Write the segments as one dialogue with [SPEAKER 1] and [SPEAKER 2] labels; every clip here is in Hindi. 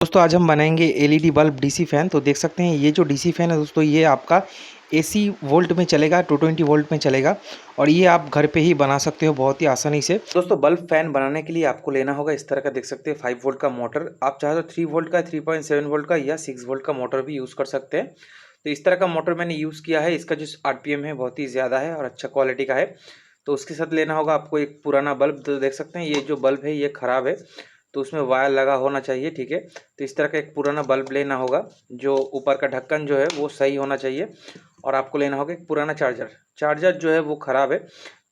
[SPEAKER 1] दोस्तों आज हम बनाएंगे एलईडी बल्ब डीसी फ़ैन। तो देख सकते हैं ये जो डीसी फ़ैन है दोस्तों, ये आपका एसी वोल्ट में चलेगा, 220 वोल्ट में चलेगा और ये आप घर पे ही बना सकते हो बहुत ही आसानी से। दोस्तों बल्ब फ़ैन बनाने के लिए आपको लेना होगा इस तरह का, देख सकते हैं 5 वोल्ट का मोटर। आप चाहे तो 3 वोल्ट का, 3.7 वोल्ट का या 6 वोल्ट का मोटर भी यूज़ कर सकते हैं। तो इस तरह का मोटर मैंने यूज़ किया है। इसका जो आरपीएम है बहुत ही ज़्यादा है और अच्छा क्वालिटी का है। तो उसके साथ लेना होगा आपको एक पुराना बल्ब। तो देख सकते हैं ये जो बल्ब है ये ख़राब है, तो उसमें वायर लगा होना चाहिए, ठीक है। तो इस तरह का एक पुराना बल्ब लेना होगा, जो ऊपर का ढक्कन जो है वो सही होना चाहिए। और आपको लेना होगा एक पुराना चार्जर। चार्जर जो है वो ख़राब है,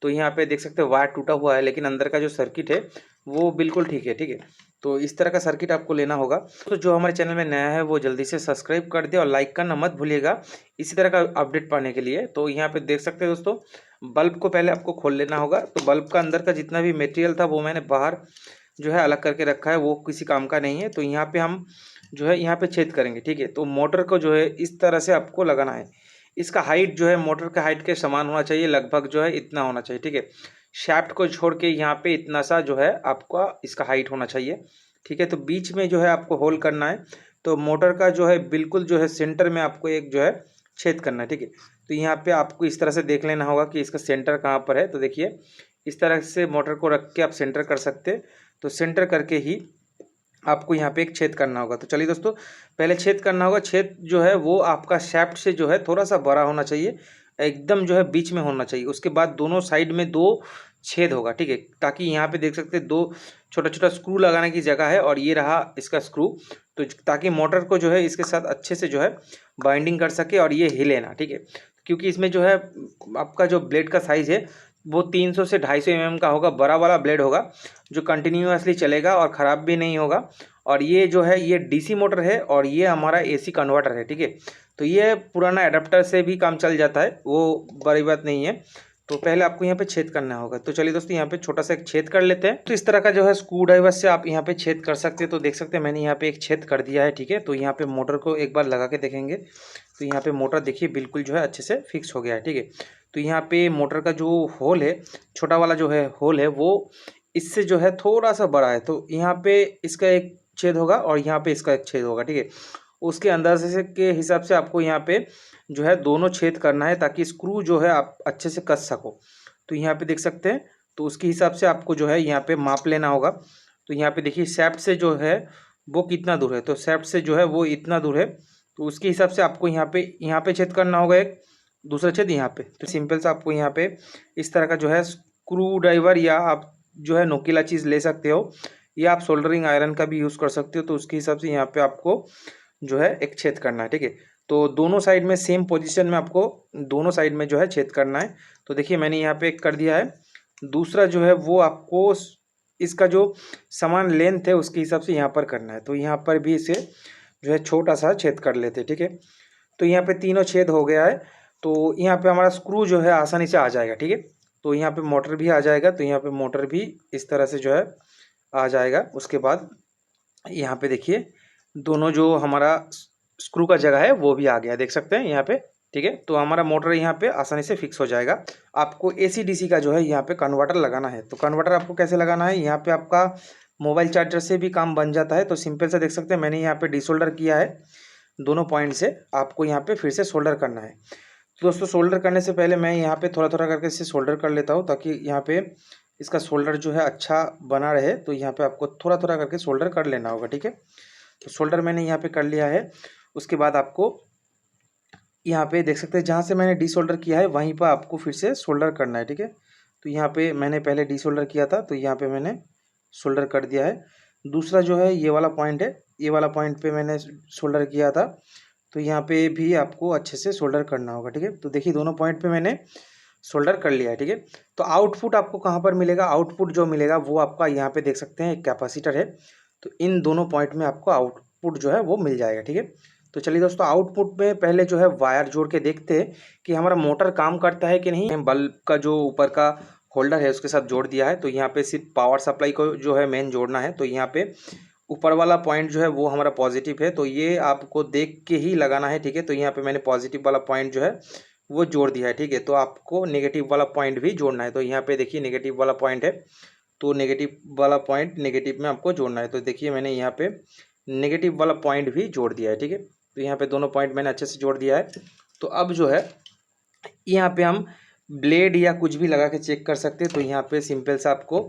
[SPEAKER 1] तो यहाँ पे देख सकते हैं वायर टूटा हुआ है, लेकिन अंदर का जो सर्किट है वो बिल्कुल ठीक है, ठीक है। तो इस तरह का सर्किट आपको लेना होगा। तो जो हमारे चैनल में नया है वो जल्दी से सब्सक्राइब कर दे और लाइक करना मत भूलिएगा इसी तरह का अपडेट पाने के लिए। तो यहाँ पे देख सकते हैं दोस्तों, बल्ब को पहले आपको खोल लेना होगा। तो बल्ब का अंदर का जितना भी मटेरियल था वो मैंने बाहर जो है अलग करके रखा है, वो किसी काम का नहीं है। तो यहाँ पे हम जो है यहाँ पे छेद करेंगे, ठीक है। तो मोटर को जो है इस तरह से आपको लगाना है। इसका हाइट जो है मोटर का हाइट के समान होना चाहिए, लगभग जो है इतना होना चाहिए, ठीक है। शाफ्ट को छोड़ के यहाँ पे इतना सा जो है आपका इसका हाइट होना चाहिए, ठीक है। तो बीच में जो है आपको होल करना है। तो मोटर का जो है बिल्कुल जो है सेंटर में आपको एक जो है छेद करना है, ठीक है। तो यहाँ पे आपको इस तरह से देख लेना होगा कि इसका सेंटर कहाँ पर है। तो देखिए इस तरह से मोटर को रख के आप सेंटर कर सकते हैं। तो सेंटर करके ही आपको यहाँ पे एक छेद करना होगा। तो चलिए दोस्तों, पहले छेद करना होगा। छेद जो है वो आपका शाफ्ट से जो है थोड़ा सा बड़ा होना चाहिए, एकदम जो है बीच में होना चाहिए। उसके बाद दोनों साइड में 2 छेद होगा, ठीक है। ताकि यहाँ पे देख सकते हैं 2 छोटा-छोटा स्क्रू लगाने की जगह है और ये रहा इसका स्क्रू। तो ताकि मोटर को जो है इसके साथ अच्छे से जो है बाइंडिंग कर सके और ये हिले ना, ठीक है। क्योंकि इसमें जो है आपका जो ब्लेड का साइज़ है वो 300 से 250 mm का होगा, बड़ा वाला ब्लेड होगा जो कंटिन्यूअसली चलेगा और ख़राब भी नहीं होगा। और ये जो है ये डीसी मोटर है और ये हमारा एसी कन्वर्टर है, ठीक है। तो ये पुराना एडाप्टर से भी काम चल जाता है, वो बड़ी बात नहीं है। तो पहले आपको यहाँ पे छेद करना होगा। तो चलिए दोस्तों यहाँ पे छोटा सा एक छेद कर लेते हैं। तो इस तरह का जो है स्क्रू ड्राइवर से आप यहाँ पे छेद कर सकते हैं। तो देख सकते हैं मैंने यहाँ पे एक छेद कर दिया है, ठीक है। तो यहाँ पे मोटर को एक बार लगा के देखेंगे। तो यहाँ पे मोटर देखिए बिल्कुल जो है अच्छे से फिक्स हो गया है, ठीक है। तो यहाँ पे मोटर का जो होल है, छोटा वाला जो है होल है, वो इससे जो है थोड़ा सा बड़ा है। तो यहाँ पे इसका एक छेद होगा और यहाँ पे इसका एक छेद होगा, ठीक है। उसके अंदाजे से के हिसाब से आपको यहाँ पे जो है दोनों छेद करना है, ताकि स्क्रू जो है आप अच्छे से कस सको। तो यहाँ पे देख सकते हैं, तो उसके हिसाब से आपको जो है यहाँ पे माप लेना होगा। तो यहाँ पे देखिए शाफ्ट से जो है वो कितना दूर है। तो शाफ्ट से जो है वो इतना दूर है। तो उसके हिसाब से आपको यहाँ पे छेद करना होगा एक, दूसरा छेद यहाँ पे। तो सिंपल सा आपको यहाँ पे इस तरह का जो है स्क्रू ड्राइवर या आप जो है नोकीला चीज़ ले सकते हो, या आप सोल्डरिंग आयरन का भी यूज़ कर सकते हो। तो उसके हिसाब से यहाँ पे आपको जो है एक छेद करना है, ठीक है। तो दोनों साइड में सेम पोजीशन में आपको दोनों साइड में जो है छेद करना है। तो देखिए मैंने यहाँ पे एक कर दिया है। दूसरा जो है वो आपको इसका जो समान लेंथ है उसके हिसाब से यहाँ पर करना है। तो यहाँ पर भी इसे जो है छोटा सा छेद कर लेते हैं, ठीक है। तो यहाँ पे तीनों छेद हो गया है। तो यहाँ पे हमारा स्क्रू जो है आसानी से आ जाएगा, ठीक है। तो यहाँ पे मोटर भी आ जाएगा। तो यहाँ पे मोटर भी इस तरह से जो है आ जाएगा। उसके बाद यहाँ पे देखिए दोनों जो हमारा स्क्रू का जगह है वो भी आ गया, देख सकते हैं यहाँ पे, ठीक है। तो हमारा मोटर यहाँ पे आसानी से फिक्स हो जाएगा। आपको एसी डीसी का जो है यहाँ पे कन्वर्टर लगाना है। तो कन्वर्टर आपको कैसे लगाना है, यहाँ पे आपका मोबाइल चार्जर से भी काम बन जाता है। तो सिंपल से देख सकते हैं मैंने यहाँ पे डिसोल्डर किया है दोनों पॉइंट से। आपको यहाँ पे फिर से सोल्डर करना है। तो दोस्तों सोल्डर करने से पहले मैं यहाँ पे थोड़ा थोड़ा करके इसे सोल्डर कर लेता हूँ, ताकि यहाँ पे इसका सोल्डर जो है अच्छा बना रहे। तो यहाँ पे आपको थोड़ा थोड़ा करके सोल्डर कर लेना होगा, ठीक है। तो सोल्डर मैंने यहाँ पे कर लिया है। उसके बाद आपको यहाँ पे देख सकते हैं जहाँ से मैंने डीसोल्डर किया है वहीं पर आपको फिर से सोल्डर करना है, ठीक है। तो यहाँ पे मैंने पहले डीसोल्डर किया था, तो यहाँ पे मैंने सोल्डर कर दिया है। दूसरा जो है ये वाला पॉइंट है, ये वाला पॉइंट पे मैंने सोल्डर किया था। तो यहाँ पे भी आपको अच्छे से सोल्डर करना होगा, ठीक है। तो देखिए दोनों पॉइंट पे मैंने सोल्डर कर लिया है, ठीक है। तो आउटपुट आपको कहाँ पर मिलेगा, आउटपुट जो मिलेगा वो आपका यहाँ पे देख सकते हैं एक कैपेसिटर है। तो इन दोनों पॉइंट में आपको आउटपुट जो है वो मिल जाएगा, ठीक है। तो चलिए दोस्तों आउटपुट में पहले जो है वायर जोड़ के देखते हैं कि हमारा मोटर काम करता है कि नहीं। बल्ब का जो ऊपर का होल्डर है उसके साथ जोड़ दिया है। तो यहाँ पे सिर्फ पावर सप्लाई को जो है मेन जोड़ना है। तो यहाँ पे ऊपर वाला पॉइंट जो है वो हमारा पॉजिटिव है, तो ये आपको देख के ही लगाना है, ठीक है। तो यहाँ पे मैंने पॉजिटिव वाला पॉइंट जो है वो जोड़ दिया है, ठीक है। तो आपको नेगेटिव वाला पॉइंट भी जोड़ना है। तो यहाँ पे देखिए नेगेटिव वाला पॉइंट है, तो नेगेटिव वाला पॉइंट नेगेटिव में आपको जोड़ना है। तो देखिए मैंने यहाँ पे नेगेटिव वाला पॉइंट भी जोड़ दिया है, ठीक है। तो यहाँ पे दोनों पॉइंट मैंने अच्छे से जोड़ दिया है। तो अब जो है यहाँ पे हम ब्लेड या कुछ भी लगा के चेक कर सकते हैं। तो यहाँ पे सिंपल सा आपको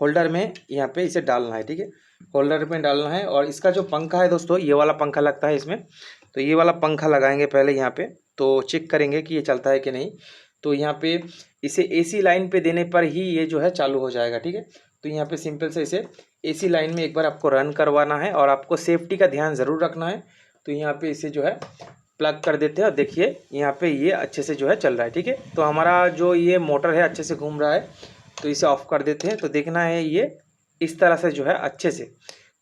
[SPEAKER 1] होल्डर में यहाँ पे इसे डालना है, ठीक है। होल्डर में डालना है और इसका जो पंखा है दोस्तों, ये वाला पंखा लगता है इसमें। तो ये वाला पंखा लगाएंगे पहले यहाँ पे, तो चेक करेंगे कि ये चलता है कि नहीं। तो यहाँ पे इसे एसी लाइन पे देने पर ही ये जो है चालू हो जाएगा, ठीक है। तो यहाँ पे सिंपल से इसे एसी लाइन में एक बार आपको रन करवाना है और आपको सेफ्टी का ध्यान ज़रूर रखना है। तो यहाँ पे इसे जो है प्लग कर देते हैं और देखिए यहाँ पे ये अच्छे से जो है चल रहा है, ठीक है। तो हमारा जो ये मोटर है अच्छे से घूम रहा है। तो इसे ऑफ कर देते हैं। तो देखना है ये इस तरह से जो है अच्छे से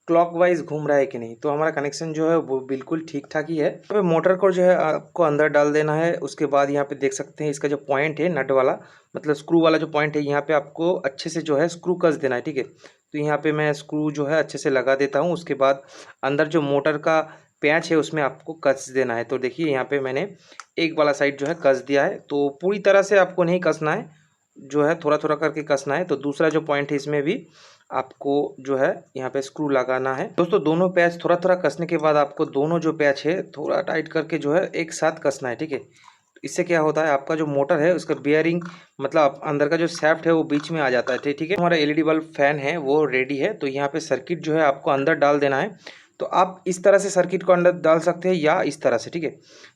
[SPEAKER 1] क्लॉकवाइज घूम रहा है कि नहीं। तो हमारा कनेक्शन जो है वो बिल्कुल ठीक ठाक ही है। तो मोटर को जो है आपको अंदर डाल देना है। उसके बाद यहाँ पे देख सकते हैं इसका जो पॉइंट है नट वाला, मतलब स्क्रू वाला जो पॉइंट है, यहाँ पे आपको अच्छे से जो है स्क्रू कस देना है, ठीक है। तो यहाँ पे मैं स्क्रू जो है अच्छे से लगा देता हूँ। उसके बाद अंदर जो मोटर का पैच है उसमें आपको कस देना है। तो देखिए यहाँ पे मैंने एक वाला साइड जो है कस दिया है। तो पूरी तरह से आपको नहीं कसना है, जो है थोड़ा थोड़ा करके कसना है। तो दूसरा जो पॉइंट है इसमें भी आपको जो है यहाँ पे स्क्रू लगाना है। दोस्तों दोनों पैच थोड़ा थोड़ा कसने के बाद आपको दोनों जो पैच है थोड़ा टाइट करके जो है एक साथ कसना है, ठीक है। तो इससे क्या होता है, आपका जो मोटर है उसका बियरिंग मतलब अंदर का जो सैफ्ट है वो बीच में आ जाता है, ठीक है। हमारा एलईडी बल्ब फैन है वो रेडी है। तो यहाँ पे सर्किट जो है आपको अंदर डाल देना है। तो आप इस तरह से सर्किट को अंदर डाल सकते हैं या इस तरह से, ठीक है।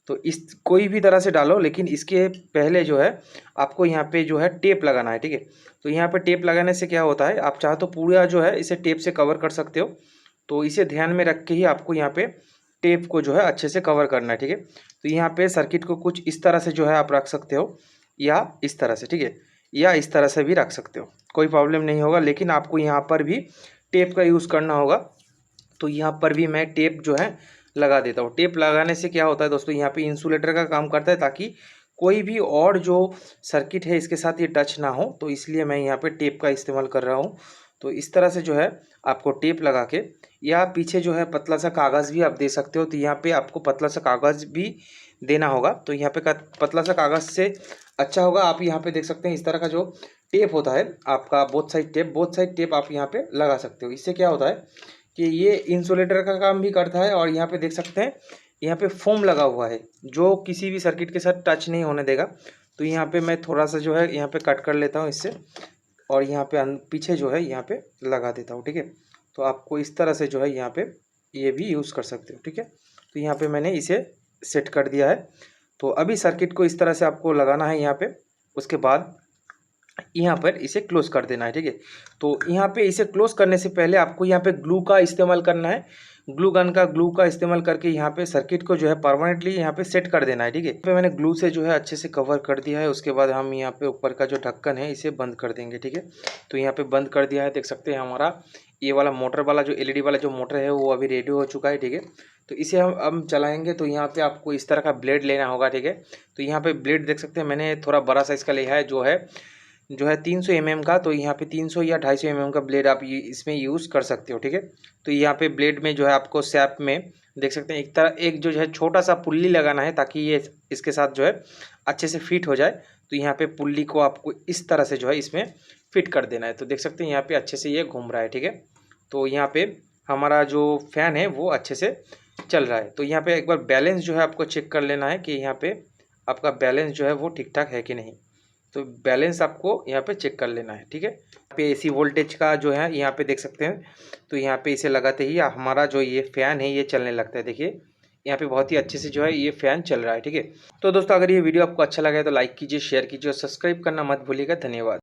[SPEAKER 1] तो इस कोई भी तरह से डालो, लेकिन इसके पहले जो है आपको यहाँ पे जो है टेप लगाना है, ठीक है। तो यहाँ पे टेप लगाने से क्या होता है, आप चाहे तो पूरा जो है इसे टेप से कवर कर सकते हो। तो इसे ध्यान में रख के ही आपको यहाँ पे टेप को जो है अच्छे से कवर करना है, ठीक है। तो यहाँ पे सर्किट को कुछ इस तरह से जो है आप रख सकते हो या इस तरह से, ठीक है, या इस तरह से भी रख सकते हो, कोई प्रॉब्लम नहीं होगा। लेकिन आपको यहाँ पर भी टेप का यूज़ करना होगा। तो यहाँ पर भी मैं टेप जो है लगा देता हूँ। टेप लगाने से क्या होता है दोस्तों, यहाँ पे इंसुलेटर का काम करता है ताकि कोई भी और जो सर्किट है इसके साथ ये टच ना हो। तो इसलिए मैं यहाँ पे टेप का इस्तेमाल कर रहा हूँ। तो इस तरह से जो है आपको टेप लगा के, या पीछे जो है पतला सा कागज़ भी आप दे सकते हो। तो यहाँ पे आपको पतला सा कागज़ भी देना होगा। तो यहाँ पे पतला सा कागज़ से अच्छा होगा। आप यहाँ पे देख सकते हैं इस तरह का जो टेप होता है आपका, बोथ साइड टेप आप यहाँ पे लगा सकते हो। इससे क्या होता है कि ये इंसुलेटर का काम भी करता है। और यहाँ पे देख सकते हैं यहाँ पे फोम लगा हुआ है जो किसी भी सर्किट के साथ टच नहीं होने देगा। तो यहाँ पे मैं थोड़ा सा जो है यहाँ पे कट कर लेता हूँ इससे, और यहाँ पे पीछे जो है यहाँ पे लगा देता हूँ, ठीक है। तो आपको इस तरह से जो है यहाँ पे ये भी यूज़ कर सकते हो, ठीक है। तो यहाँ पे मैंने इसे सेट कर दिया है। तो अभी सर्किट को इस तरह से आपको लगाना है यहाँ पे। उसके बाद यहाँ पर इसे क्लोज कर देना है, ठीक है। तो यहाँ पे इसे क्लोज करने से पहले आपको यहाँ पे ग्लू का इस्तेमाल करना है। ग्लू का इस्तेमाल करके यहाँ पे सर्किट को जो है परमानेंटली यहाँ पे सेट कर देना है, ठीक है। पे मैंने ग्लू से जो है अच्छे से कवर कर दिया है। उसके बाद हम यहाँ पे ऊपर का जो ढक्कन है इसे बंद कर देंगे, ठीक है। तो यहाँ पे बंद कर दिया है। देख सकते हैं हमारा ये वाला मोटर वाला जो एलईडी वाला जो मोटर है वो अभी रेडी हो चुका है, ठीक है। तो इसे हम अब चलाएंगे। तो यहाँ पे आपको इस तरह का ब्लेड लेना होगा, ठीक है। तो यहाँ पे ब्लेड देख सकते हैं मैंने थोड़ा बड़ा साइज़ का लिया है, जो है 300 mm का। तो यहाँ पे 300 या 250 mm का ब्लेड आप इसमें यूज़ कर सकते हो, ठीक है। तो यहाँ पे ब्लेड में जो है आपको सैप में देख सकते हैं एक जो है छोटा सा पुल्ली लगाना है ताकि ये इसके साथ जो है अच्छे से फिट हो जाए। तो यहाँ पे पुल्ली को आपको इस तरह से जो है इसमें फिट कर देना है। तो देख सकते हैं यहाँ पे अच्छे से ये घूम रहा है, ठीक है। तो यहाँ पे हमारा जो फैन है वो अच्छे से चल रहा है। तो यहाँ पे एक बार बैलेंस जो है आपको चेक कर लेना है कि यहाँ पे आपका बैलेंस जो है वो ठीक ठाक है कि नहीं। तो बैलेंस आपको यहाँ पे चेक कर लेना है, ठीक है। यहाँ पे एसी वोल्टेज का जो है यहाँ पे देख सकते हैं। तो यहाँ पे इसे लगाते ही हमारा जो ये फ़ैन है ये चलने लगता है। देखिए यहाँ पे बहुत ही अच्छे से जो है ये फ़ैन चल रहा है, ठीक है। तो दोस्तों अगर ये वीडियो आपको अच्छा लगा है तो लाइक कीजिए, शेयर कीजिए और सब्सक्राइब करना मत भूलिएगा। धन्यवाद।